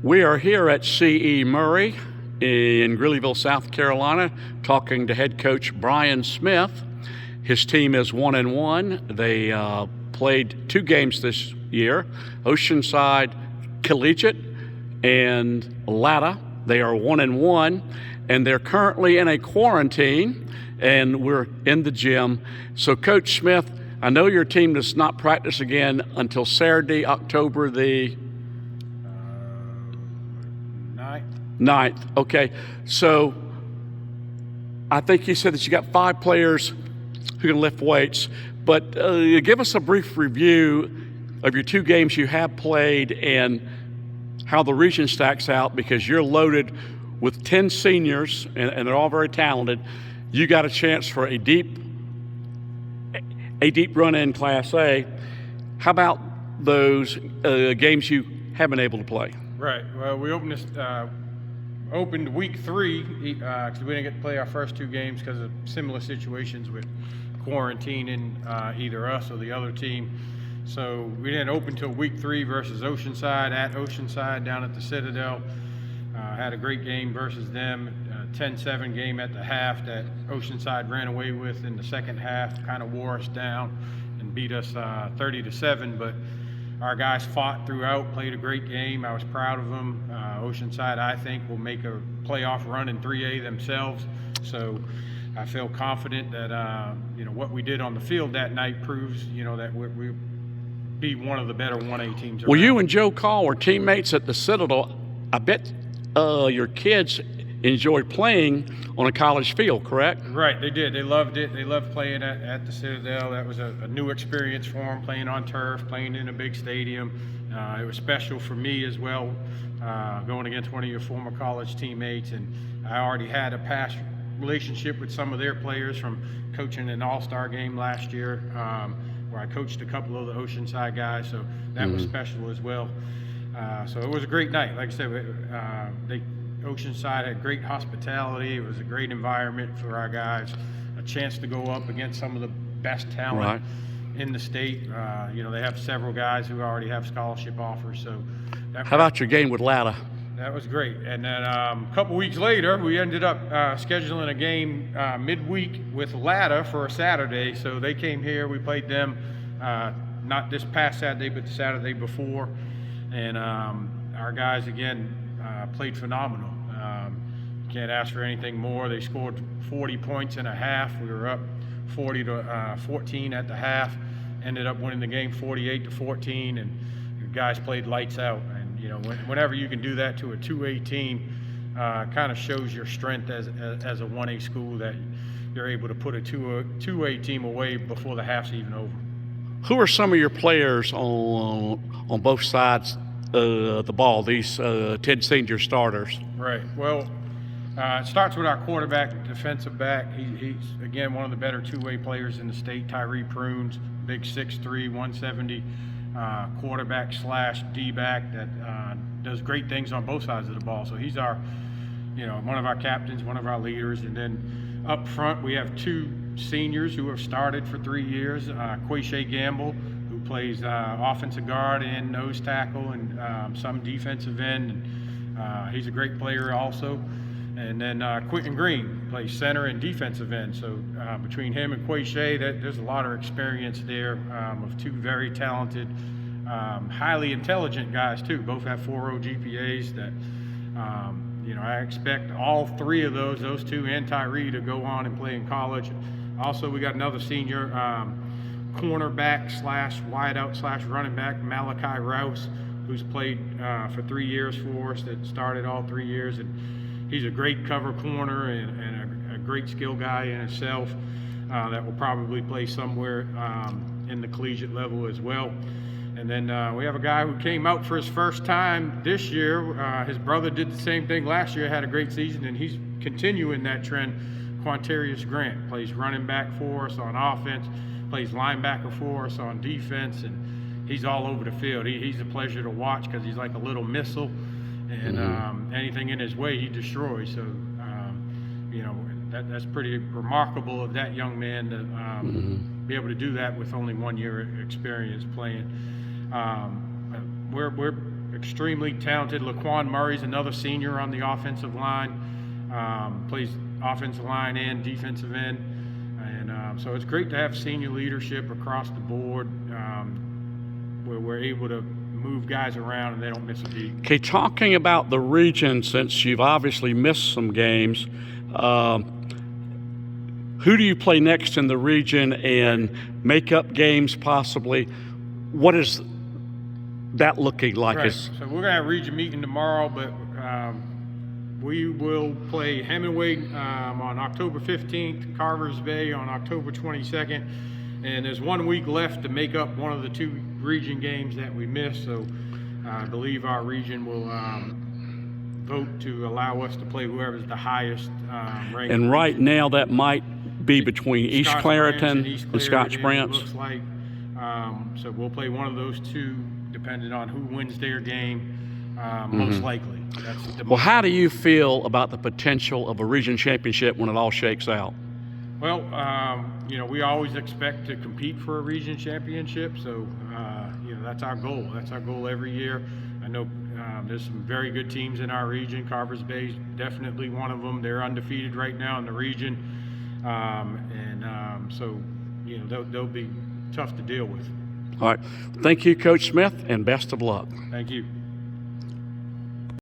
We are here at C.E. Murray in Greeleyville, South Carolina, talking to head coach Brian Smith. His team is 1-1. They played 2 games this year, Oceanside Collegiate and Latta. They are 1-1, and they're currently in a quarantine, and we're in the gym. So, Coach Smith, I know your team does not practice again until Saturday, October the 9th. Okay, so I think you said that you got 5 players who can lift weights, but give us a brief review of your 2 games you have played and how the region stacks out, because you're loaded with 10 seniors and they're all very talented. You got a chance for a deep run in Class A. How about those games you haven't been able to play? Right. Well, we opened week 3 because we didn't get to play our first 2 games because of similar situations with quarantining either us or the other team. So we didn't open till week 3 versus Oceanside at Oceanside down at the Citadel. Had a great game versus them. 10-7 game at the half that Oceanside ran away with in the second half, kind of wore us down and beat us 30-7. But our guys fought throughout, played a great game. I was proud of them. Oceanside, I think, will make a playoff run in 3A themselves. So I feel confident that what we did on the field that night proves that we be one of the better 1A teams. Well, you and Joe Call were teammates at the Citadel. I bet your kids enjoyed playing on a college field, correct? Right, they did. They loved it. They loved playing at the Citadel. That was a new experience for them, playing on turf, playing in a big stadium. It was special for me as well, going against one of your former college teammates. And I already had a past relationship with some of their players from coaching an all-star game last year, where I coached a couple of the Oceanside guys, so that was special as well. So it was a great night. Like I said, Oceanside had great hospitality. It was a great environment for our guys, a chance to go up against some of the best talent in the state. They have several guys who already have scholarship offers. So how about your game with Latta? That was great. And then a couple weeks later, we ended up scheduling a game midweek with Latta for a Saturday. So they came here. We played them not this past Saturday, but the Saturday before. And our guys, again, played phenomenal. Can't ask for anything more. They scored 40 points in a half. We were up 40-14 at the half. Ended up winning the game 48-14, and the guys played lights out. And whenever you can do that to a 2A team, kind of shows your strength as a 1A school, that you're able to put a 2A team away before the half's even over. Who are some of your players on both sides of the ball, these 10 senior starters? Right. Well, it starts with our quarterback, defensive back. He's, again, one of the better 2A players in the state, Tyree Prunes, big 6'3", 170 quarterback / D-back that does great things on both sides of the ball. So he's our, one of our captains, one of our leaders. And then up front, we have 2 seniors who have started for 3 years. Quayshay Gamble, who plays offensive guard and nose tackle and some defensive end. And he's a great player also. And then Quentin Green plays center and defensive end. So between him and Quayshay, there's a lot of experience there of 2 very talented, highly intelligent guys too. Both have 4.0 GPAs that, I expect all 3 of those 2 and Tyree, to go on and play in college. Also, we got another senior cornerback / wideout / running back, Malachi Rouse, who's played for 3 years for us, that started all 3 years. And he's a great cover corner and a great skill guy in himself that will probably play somewhere in the collegiate level as well. And then we have a guy who came out for his first time this year. His brother did the same thing last year, had a great season, and he's continuing that trend. Quantarius Grant plays running back for us on offense, plays linebacker for us on defense, and he's all over the field. He's a pleasure to watch because he's like a little missile. And anything in his way, he destroys. So, that's pretty remarkable of that young man to be able to do that with only 1 year experience playing. We're extremely talented. Laquan Murray's another senior on the offensive line, plays offensive line and defensive end. And so it's great to have senior leadership across the board, where we're able to move guys around and they don't miss a beat. Okay, talking about the region, since you've obviously missed some games, who do you play next in the region and make up games possibly? What is that looking like? Right. So we're going to have a region meeting tomorrow, but we will play Hemingway on October 15th, Carvers Bay on October 22nd, and there's 1 week left to make up one of the 2 region games that we missed. So I believe our region will vote to allow us to play whoever's the highest ranked. And right now that might be between East Scotts Clareton Branch and Scotts Clarendon, Branch. Looks like. So we'll play one of those 2, depending on who wins their game. Most likely. That's the Well, how do you feel about the potential of a region championship when it all shakes out? Well, we always expect to compete for a region championship, so that's our goal. That's our goal every year. I know there's some very good teams in our region. Carvers Bay is definitely one of them. They're undefeated right now in the region, so they'll be tough to deal with. All right. Thank you, Coach Smith, and best of luck. Thank you.